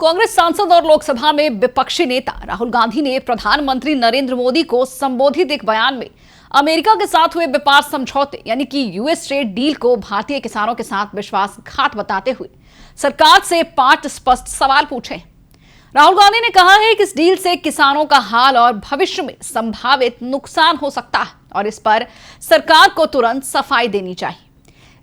कांग्रेस सांसद और लोकसभा में विपक्षी नेता राहुल गांधी ने प्रधानमंत्री नरेंद्र मोदी को संबोधित एक बयान में अमेरिका के साथ हुए व्यापार समझौते यानी कि यूएस ट्रेड डील को भारतीय किसानों के साथ विश्वासघात बताते हुए सरकार से 5 स्पष्ट सवाल पूछे। राहुल गांधी ने कहा है कि इस डील से किसानों का हाल और भविष्य में संभावित नुकसान हो सकता है और इस पर सरकार को तुरंत सफाई देनी चाहिए।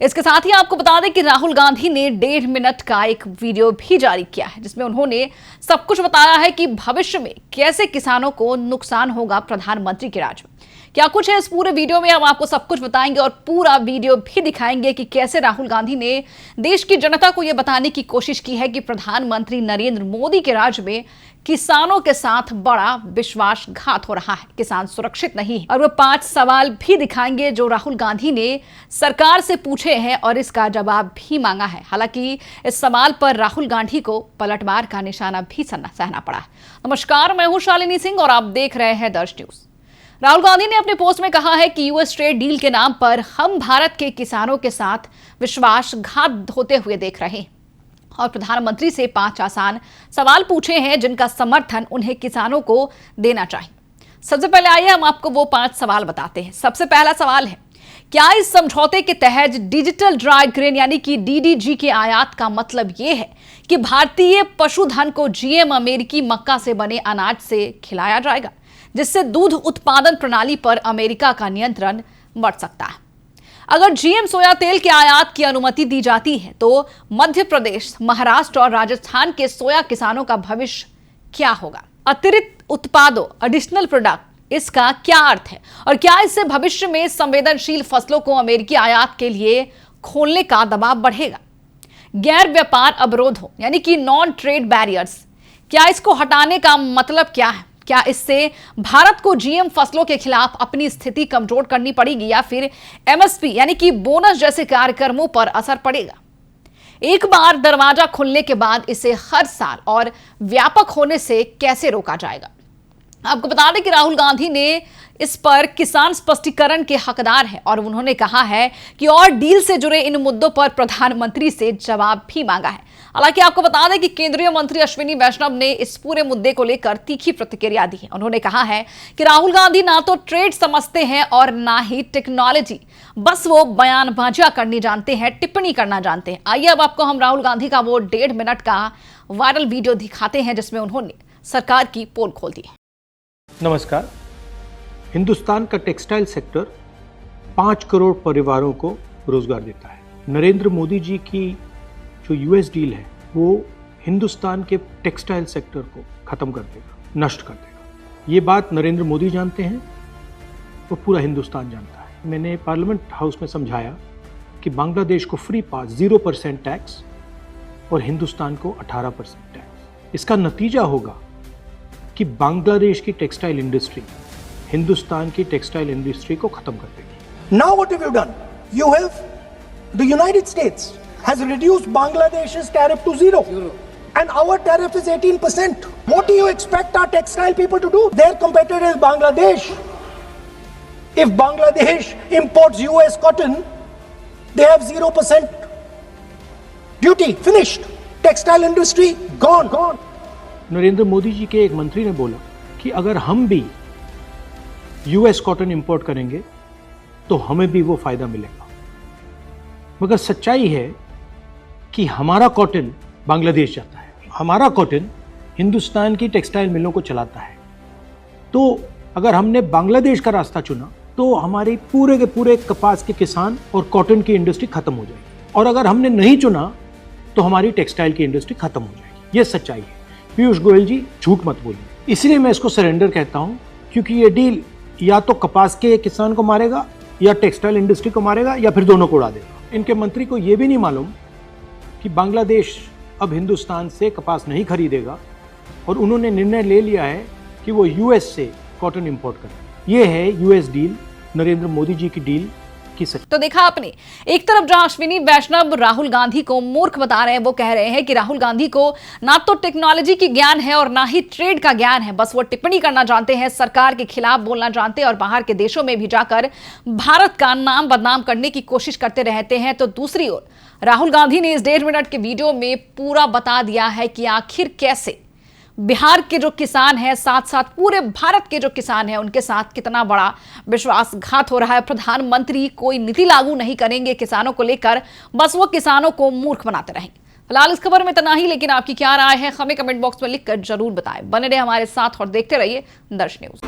इसके साथ ही आपको बता दें कि राहुल गांधी ने 1.5 मिनट का एक वीडियो भी जारी किया है जिसमें उन्होंने सब कुछ बताया है कि भविष्य में कैसे किसानों को नुकसान होगा प्रधानमंत्री के राज में। क्या कुछ है इस पूरे वीडियो में, हम आपको सब कुछ बताएंगे और पूरा वीडियो भी दिखाएंगे कि कैसे राहुल गांधी ने देश की जनता को यह बताने की कोशिश की है कि प्रधानमंत्री नरेंद्र मोदी के राज में किसानों के साथ बड़ा विश्वासघात हो रहा है, किसान सुरक्षित नहीं है। और वो 5 सवाल भी दिखाएंगे जो राहुल गांधी ने सरकार से पूछे हैं और इसका जवाब भी मांगा है। हालांकि इस सवाल पर राहुल गांधी को पलटवार का निशाना भी सहना पड़ा है। नमस्कार, मैं हूं शालिनी सिंह और आप देख रहे हैं दर्श न्यूज। राहुल गांधी ने अपने पोस्ट में कहा है कि यूएस ट्रेड डील के नाम पर हम भारत के किसानों के साथ विश्वासघात होते हुए देख रहे हैं और प्रधानमंत्री से 5 आसान सवाल पूछे हैं जिनका समर्थन उन्हें किसानों को देना चाहिए। सबसे पहले आइए हम आपको वो 5 सवाल बताते हैं। सबसे पहला सवाल है, क्या इस समझौते के तहत डिजिटल ड्राई ग्रेन यानी कि डीडीजी के आयात का मतलब यह है कि भारतीय पशुधन को जीएम अमेरिकी मक्का से बने अनाज से खिलाया जाएगा, जिससे दूध उत्पादन प्रणाली पर अमेरिका का नियंत्रण बढ़ सकता है। अगर जीएम सोया तेल के आयात की अनुमति दी जाती है तो मध्य प्रदेश, महाराष्ट्र और राजस्थान के सोया किसानों का भविष्य क्या होगा? अतिरिक्त उत्पादों, एडिशनल प्रोडक्ट, इसका क्या अर्थ है और क्या इससे भविष्य में संवेदनशील फसलों को अमेरिकी आयात के लिए खोलने का दबाव बढ़ेगा? गैर व्यापार अवरोधों यानी कि नॉन ट्रेड बैरियर्स, क्या इसको हटाने का मतलब क्या है? क्या इससे भारत को जीएम फसलों के खिलाफ अपनी स्थिति कमजोर करनी पड़ेगी या फिर एमएसपी यानी कि बोनस जैसे कार्यक्रमों पर असर पड़ेगा? एक बार दरवाजा खुलने के बाद इसे हर साल और व्यापक होने से कैसे रोका जाएगा? आपको बता दें कि राहुल गांधी ने इस पर किसान स्पष्टीकरण के हकदार हैं और उन्होंने कहा है कि और डील से जुड़े इन मुद्दों पर प्रधानमंत्री से जवाब भी मांगा है। हालांकि आपको बता दें कि केंद्रीय मंत्री अश्विनी वैष्णव ने इस पूरे मुद्दे को लेकर तीखी प्रतिक्रिया दी है। उन्होंने कहा है कि राहुल गांधी ना तो ट्रेड समझते हैं और ना ही टेक्नोलॉजी, बस वो बयानबाजियां करनी जानते हैं, टिप्पणी करना जानते हैं। आइए अब आपको हम राहुल गांधी का वो 1.5 मिनट का वायरल वीडियो दिखाते हैं जिसमें उन्होंने सरकार की पोल खोल दी। नमस्कार। हिंदुस्तान का टेक्सटाइल सेक्टर 5 करोड़ परिवारों को रोजगार देता है। नरेंद्र मोदी जी की जो यूएस डील है वो हिंदुस्तान के टेक्सटाइल सेक्टर को खत्म कर देगा, नष्ट कर देगा। ये बात नरेंद्र मोदी जानते हैं और पूरा हिंदुस्तान जानता है। मैंने पार्लियामेंट हाउस में समझाया कि बांग्लादेश को फ्री पास 0% टैक्स और हिंदुस्तान को 18% टैक्स। इसका नतीजा होगा कि बांग्लादेश की टेक्सटाइल इंडस्ट्री हिंदुस्तान की टेक्सटाइल इंडस्ट्री को खत्म कर देगी। Now what have you done? You have the United States has reduced Bangladesh's tariff to 0. And our tariff is 18%. What do you expect our textile people to do? Their competitor is Bangladesh. If Bangladesh imports US cotton, they have 0% duty. Finished. Textile industry gone. Narendra Modi ji के एक मंत्री ने बोला कि अगर हम भी US cotton import करेंगे तो हमें भी वो फायदा मिलेगा। मगर सच्चाई है कि हमारा कॉटन बांग्लादेश जाता है, हमारा कॉटन हिंदुस्तान की टेक्सटाइल मिलों को चलाता है। तो अगर हमने बांग्लादेश का रास्ता चुना तो हमारे पूरे के पूरे कपास के किसान और कॉटन की इंडस्ट्री खत्म हो जाएगी, और अगर हमने नहीं चुना तो हमारी टेक्सटाइल की इंडस्ट्री खत्म हो जाएगी। ये सच्चाई है। पीयूष गोयल जी, झूठ मत बोलिए। इसलिए मैं इसको सरेंडर कहता हूं, क्योंकि ये डील या तो कपास के किसान को मारेगा या टेक्सटाइल इंडस्ट्री को मारेगा या फिर दोनों को उड़ा देगा। इनके मंत्री को यह भी नहीं मालूम कि बांग्लादेश अब हिंदुस्तान से कपास नहीं खरीदेगा और उन्होंने निर्णय ले लिया है कि वो यूएस से कॉटन इंपोर्ट करें। ये है यूएस डील, नरेंद्र मोदी जी की डील की सच। तो देखा आपने, एक तरफ जहां अश्विनी वैष्णव राहुल गांधी को मूर्ख बता रहे हैं, वो कह रहे हैं कि राहुल गांधी को ना तो टेक्नोलॉजी की ज्ञान है और ना ही ट्रेड का ज्ञान है, बस वो टिप्पणी करना जानते हैं, सरकार के खिलाफ बोलना जानते हैं और बाहर के देशों में भी जाकर भारत का नाम बदनाम करने की कोशिश करते रहते हैं। तो दूसरी ओर राहुल गांधी ने इस 1.5 मिनट के वीडियो में पूरा बता दिया है कि आखिर कैसे बिहार के जो किसान हैं, साथ साथ पूरे भारत के जो किसान हैं, उनके साथ कितना बड़ा विश्वासघात हो रहा है। प्रधानमंत्री कोई नीति लागू नहीं करेंगे किसानों को लेकर, बस वो किसानों को मूर्ख बनाते रहेंगे। फिलहाल इस खबर में इतना ही, लेकिन आपकी क्या राय है हमें कमेंट बॉक्स में लिखकर जरूर बताएं। बने रहे हमारे साथ और देखते रहिए दर्श न्यूज।